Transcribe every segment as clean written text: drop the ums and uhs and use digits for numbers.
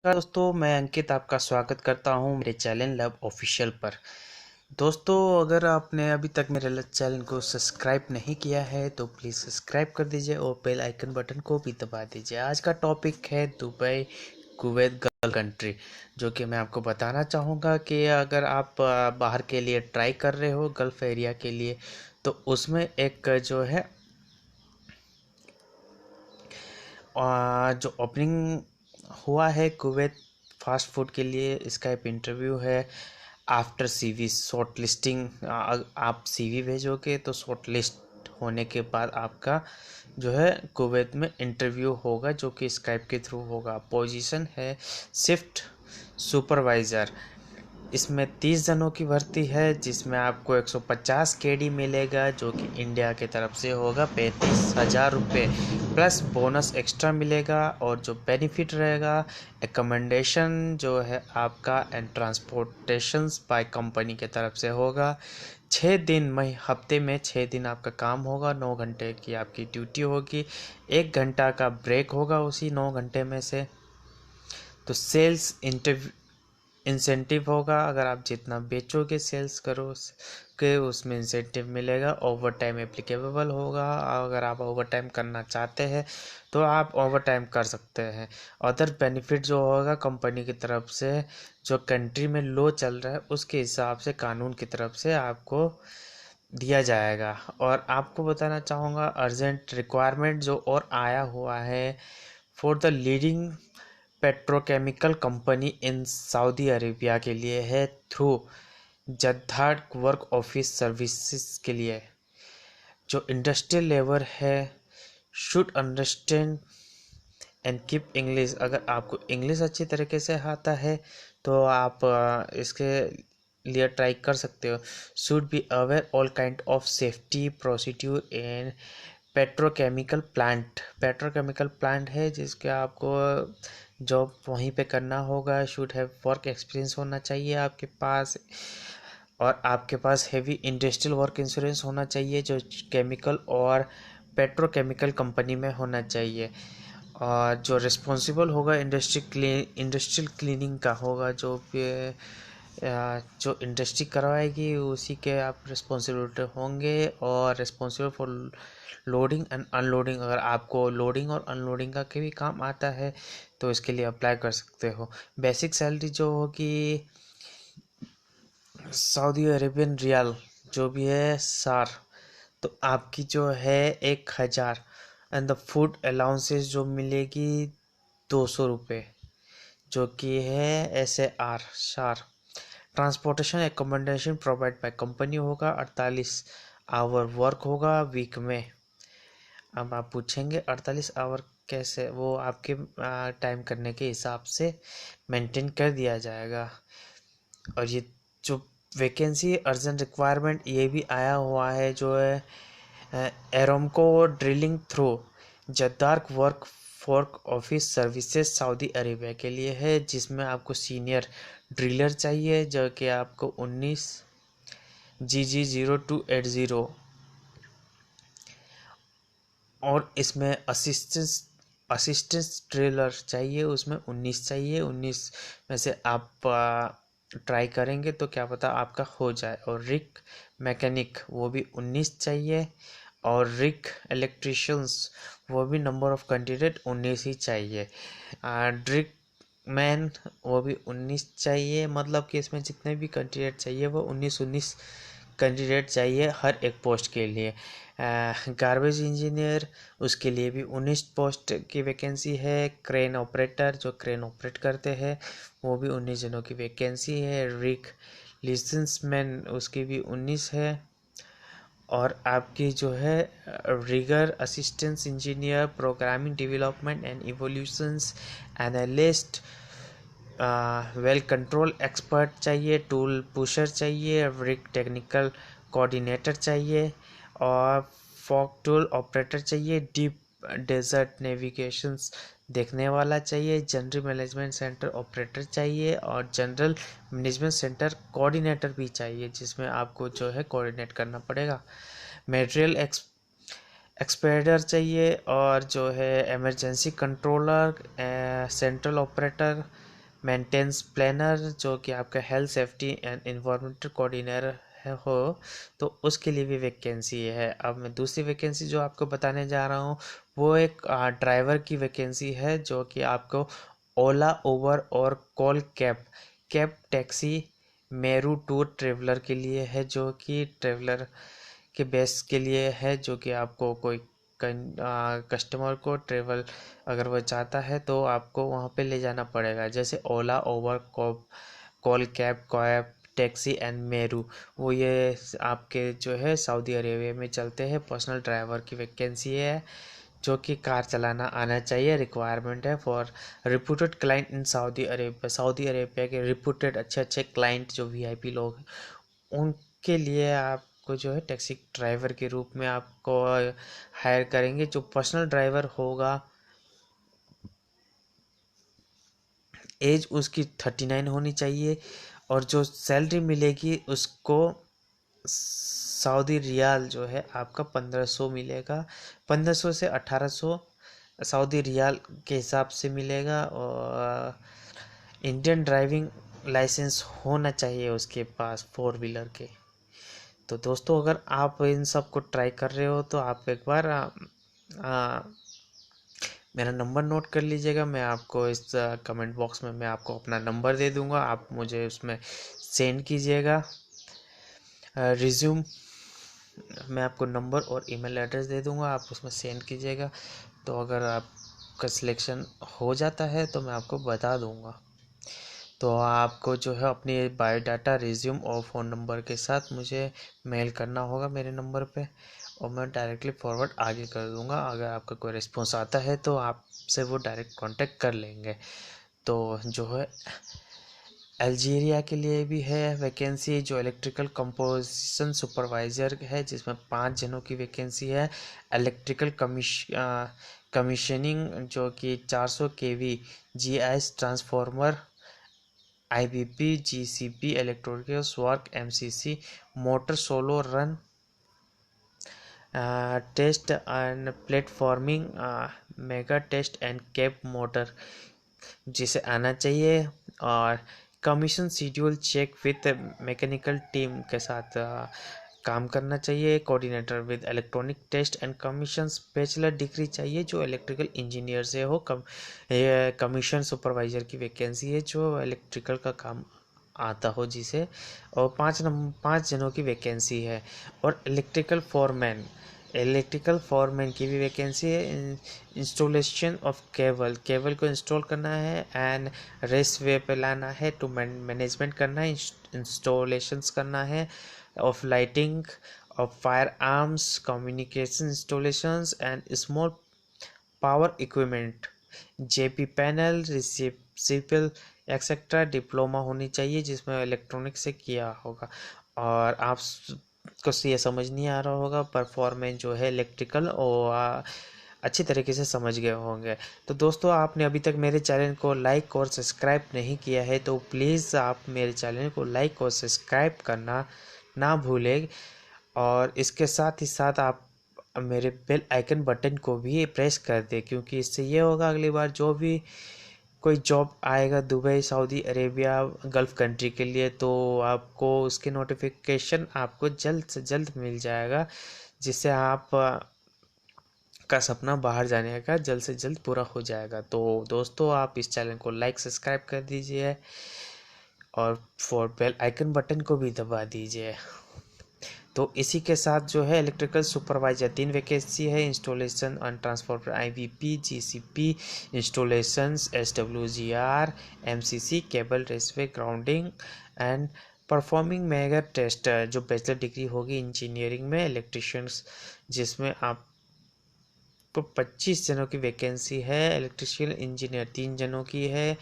दोस्तों, मैं अंकित आपका स्वागत करता हूं मेरे चैनल लव ऑफिशियल पर। दोस्तों, अगर आपने अभी तक मेरे चैनल को सब्सक्राइब नहीं किया है तो प्लीज़ सब्सक्राइब कर दीजिए और बेल आइकन बटन को भी दबा दीजिए। आज का टॉपिक है दुबई, कुवैत, गल्फ कंट्री, जो कि मैं आपको बताना चाहूँगा कि अगर आप बाहर के लिए ट्राई कर रहे हो गल्फ एरिया के लिए, तो उसमें एक जो है जो ओपनिंग हुआ है कुवैत फास्ट फूड के लिए, इसका एक इंटरव्यू है। आफ्टर सीवी शॉर्ट लिस्टिंग, आप सीवी भेजोगे तो शॉर्ट लिस्ट होने के बाद आपका जो है कुवैत में इंटरव्यू होगा, जो कि स्काइप के थ्रू होगा। पोजीशन है शिफ्ट सुपरवाइज़र। इसमें 30 जनों की भर्ती है, जिसमें आपको 150 केडी मिलेगा, जो कि इंडिया की तरफ से होगा 35,000 रुपये, प्लस बोनस एक्स्ट्रा मिलेगा। और जो बेनिफिट रहेगा, एकोमोडेशन जो है आपका एंड ट्रांसपोर्टेशन बाय कंपनी की तरफ से होगा। 6 दिन हफ्ते में 6 दिन आपका काम होगा, 9 घंटे की आपकी ड्यूटी होगी, 1 घंटा का ब्रेक होगा उसी 9 घंटे में से। तो सेल्स इंसेंटिव होगा, अगर आप जितना बेचोगे सेल्स करो के उसमें इंसेंटिव मिलेगा। ओवर टाइम एप्लीकेबल होगा, अगर आप ओवर टाइम करना चाहते हैं तो आप ओवर टाइम कर सकते हैं। अदर बेनिफिट जो होगा कंपनी की तरफ से, जो कंट्री में लॉ चल रहा है उसके हिसाब से, कानून की तरफ से आपको दिया जाएगा। और आपको बताना चाहूँगा अर्जेंट रिक्वायरमेंट जो और आया हुआ है for the leading petrochemical company in Saudi Arabia के लिए है, through Jeddah work office services के लिए। जो इंडस्ट्रियल लेबर है should understand and keep English. अगर आपको इंग्लिश अच्छी तरीके से आता है तो आप इसके लिए ट्राई कर सकते हो। Should be aware all kind of safety procedure in petrochemical plant है, जिसके आपको जॉब वहीं पे करना होगा। शुड हैव वर्क एक्सपीरियंस होना चाहिए आपके पास, और आपके पास हेवी इंडस्ट्रियल वर्क इंश्योरेंस होना चाहिए, जो केमिकल और पेट्रोकेमिकल कंपनी में होना चाहिए। और जो रिस्पॉन्सिबल होगा इंडस्ट्रियल क्लीनिंग का होगा, जो इंडस्ट्री करवाएगी उसी के आप रिस्पॉन्सिबिलिटी होंगे। और responsible for loading and unloading, अगर आपको लोडिंग और अनलोडिंग का भी काम आता है तो इसके लिए अप्लाई कर सकते हो। बेसिक सैलरी जो होगी सऊदी अरेबियन रियाल जो भी है सार, तो आपकी जो है 1,000। एंड द फूड अलाउंसेस जो मिलेगी 200 रुपये, जो कि है SAR शार। Transportation accommodation provide by company होगा। 48 आवर वर्क होगा वीक में। अब आप पूछेंगे 48 आवर कैसे, वो आपके टाइम करने के हिसाब से मेंटेन कर दिया जाएगा। और ये जो वैकेंसी अर्जेंट रिक्वायरमेंट ये भी आया हुआ है, जो है Aramco drilling through Jeddah work force office services Saudi Arabia के लिए है, जिसमें आपको सीनियर ड्रिलर चाहिए, जो कि आपको 19GG0280। और इसमें असिस्टेंस ड्रिलर चाहिए, उसमें 19 चाहिए। 19 में से आप ट्राई करेंगे तो क्या पता आपका हो जाए। और रिक मैकेनिक वो भी 19 चाहिए। और रिक इलेक्ट्रिशियंस वो भी नंबर ऑफ कैंडिडेट 19 ही चाहिए। ड्रिक मैन वो भी 19 चाहिए, मतलब कि इसमें जितने भी कैंडिडेट चाहिए वो 19 कैंडिडेट चाहिए हर एक पोस्ट के लिए। गार्बेज इंजीनियर उसके लिए भी 19 पोस्ट की वैकेंसी है। क्रेन ऑपरेटर जो क्रेन ऑपरेट करते हैं वो भी 19 जनों की वैकेंसी है। रिक लिसेंसमैन उसकी भी 19 है। और आपकी जो है rigger assistance engineer, programming development and evolutions analyst, well control expert चाहिए, टूल पुशर चाहिए, रिग टेक्निकल कोऑर्डिनेटर चाहिए, और फॉग टूल ऑपरेटर चाहिए, डीप डेजर्ट नेविगेशंस देखने वाला चाहिए, जनरल मैनेजमेंट सेंटर ऑपरेटर चाहिए, और जनरल मैनेजमेंट सेंटर कोऑर्डिनेटर भी चाहिए, जिसमें आपको जो है कोऑर्डिनेट करना पड़ेगा। मटेरियल एक्सपेडर चाहिए, और जो है emergency controller, central operator, maintenance planner, जो कि आपका health safety and environmental coordinator हो, तो उसके लिए भी वैकेंसी है। अब मैं दूसरी वैकेंसी जो आपको बताने जा रहा हूँ वो एक ड्राइवर की वैकेंसी है, जो कि आपको ओला, उबर और call cab taxi Meru tour traveller के लिए है, जो कि ट्रेवलर के बेस के लिए है, जो कि आपको कोई कस्टमर को ट्रेवल अगर वो चाहता है तो आपको वहाँ पे ले जाना पड़ेगा। जैसे ओला, उबर, call cab taxi and Meru, वो ये आपके जो है सऊदी अरेबिया में चलते हैं। पर्सनल ड्राइवर की वैकेंसी है, जो कि कार चलाना आना चाहिए। रिक्वायरमेंट है for reputed client in Saudi Arabia. Saudi Arabia के रिप्यूटेड अच्छे अच्छे क्लाइंट जो वीआईपी लोग हैं, उनके लिए आपको जो है टैक्सी ड्राइवर के रूप में आपको हायर करेंगे। जो पर्सनल ड्राइवर होगा, एज उसकी 39 होनी चाहिए, और जो सैलरी मिलेगी उसको सऊदी रियाल जो है आपका 1500 मिलेगा। 1500 से 1800 सऊदी रियाल के हिसाब से मिलेगा। और इंडियन ड्राइविंग लाइसेंस होना चाहिए उसके पास, 4 व्हीलर के। तो दोस्तों, अगर आप इन सब को ट्राई कर रहे हो तो आप एक बार मेरा नंबर नोट कर लीजिएगा। मैं आपको इस कमेंट बॉक्स में मैं आपको अपना नंबर दे दूंगा, आप मुझे उसमें सेंड कीजिएगा रिज्यूम। मैं आपको नंबर और ईमेल एड्रेस दे दूंगा, आप उसमें सेंड कीजिएगा। तो अगर आपका सिलेक्शन हो जाता है तो मैं आपको बता दूंगा। तो आपको जो है अपनी बायोडाटा, रिज्यूम और फ़ोन नंबर के साथ मुझे मेल करना होगा मेरे नंबर पे, और मैं डायरेक्टली फॉरवर्ड आगे कर दूंगा। अगर आपका कोई रिस्पॉन्स आता है तो आपसे वो डायरेक्ट कांटेक्ट कर लेंगे। तो जो है अल्जीरिया के लिए भी है वैकेंसी, जो इलेक्ट्रिकल कंपोजिशन सुपरवाइज़र है, जिसमें 5 जनों की वैकेंसी है। इलेक्ट्रिकल कमीशनिंग, जो कि 400 KV GIS transformer, IBP, GCP, electrical work, MCC, motor solo run test and platforming, mega test and cap motor, जिसे आना चाहिए। और commission schedule check with mechanical team के साथ काम करना चाहिए। Coordinator with electronic test and commission, bachelor degree चाहिए जो इलेक्ट्रिकल इंजीनियर से हो। कमीशन सुपरवाइजर की वैकेंसी है, जो इलेक्ट्रिकल का काम आता हो जिसे। और 5 जनों की वैकेंसी है। और इलेक्ट्रिकल फॉरमैन की भी वैकेंसी है। इंस्टॉलेशन ऑफ केबल को इंस्टॉल करना है, एंड रेस वे पे लाना है, टू मैनेजमेंट करना है, इंस्टॉलेशंस करना है of lighting of fire arms, communication installations and small power equipment, JP panel, receptacle etcetera. Diploma होनी चाहिए जिसमें इलेक्ट्रॉनिक से किया होगा। और आप को ये समझ नहीं आ रहा होगा, परफॉर्मेंस जो है इलेक्ट्रिकल, और अच्छी तरीके से समझ गए होंगे। तो दोस्तों, आपने अभी तक मेरे चैनल को लाइक और सब्सक्राइब नहीं किया है तो प्लीज़ आप मेरे चैनल को लाइक और सब्सक्राइब करना ना भूलें। और इसके साथ ही साथ आप मेरे बेल आइकन बटन को भी प्रेस कर दें, क्योंकि इससे ये होगा अगली बार जो भी कोई जॉब आएगा Dubai, Saudi Arabia, gulf country के लिए, तो आपको उसके नोटिफिकेशन आपको जल्द से जल्द मिल जाएगा, जिससे आप का सपना बाहर जाने का जल्द से जल्द पूरा हो जाएगा। तो दोस्तों, आप इस चैनल को लाइक सब्सक्राइब कर दीजिए, और फॉर बेल आइकन बटन को भी दबा दीजिए। तो इसी के साथ जो है इलेक्ट्रिकल सुपरवाइजर 3 वैकेंसी है। Installation and transformer, IVP, GCP installations, SWGR, MCC, cable raceway grounding and performing mega test, जो बैचलर डिग्री होगी इंजीनियरिंग में इलेक्ट्रिशियंस, जिसमें आपको 25 जनों की वैकेंसी है। इलेक्ट्रिशियन इंजीनियर 3 जनों की है,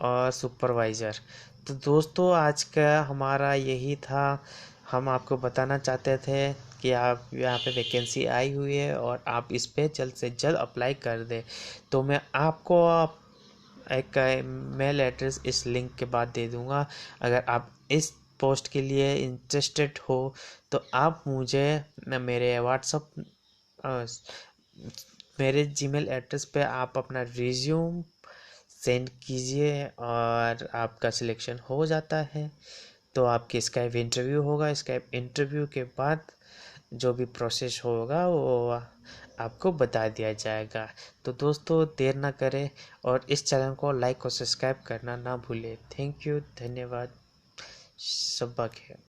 और सुपरवाइज़र। तो दोस्तों, आज का हमारा यही था। हम आपको बताना चाहते थे कि आप यहाँ पे वैकेंसी आई हुई है और आप इस पे जल्द से जल्द अप्लाई कर दें। तो मैं आपको एक मेल एड्रेस इस लिंक के बाद दे दूँगा। अगर आप इस पोस्ट के लिए इंटरेस्टेड हो तो आप मुझे मेरे व्हाट्सअप, मेरे जीमेल एड्रेस पे आप अपना रिज्यूम सेंड कीजिए और आपका सिलेक्शन हो जाता है तो आपकी स्काइप इंटरव्यू होगा। स्काइप इंटरव्यू के बाद जो भी प्रोसेस होगा वो आपको बता दिया जाएगा। तो दोस्तों देर ना करें और इस चैनल को लाइक और सब्सक्राइब करना ना भूलें। थैंक यू, धन्यवाद, शब्बा खैर।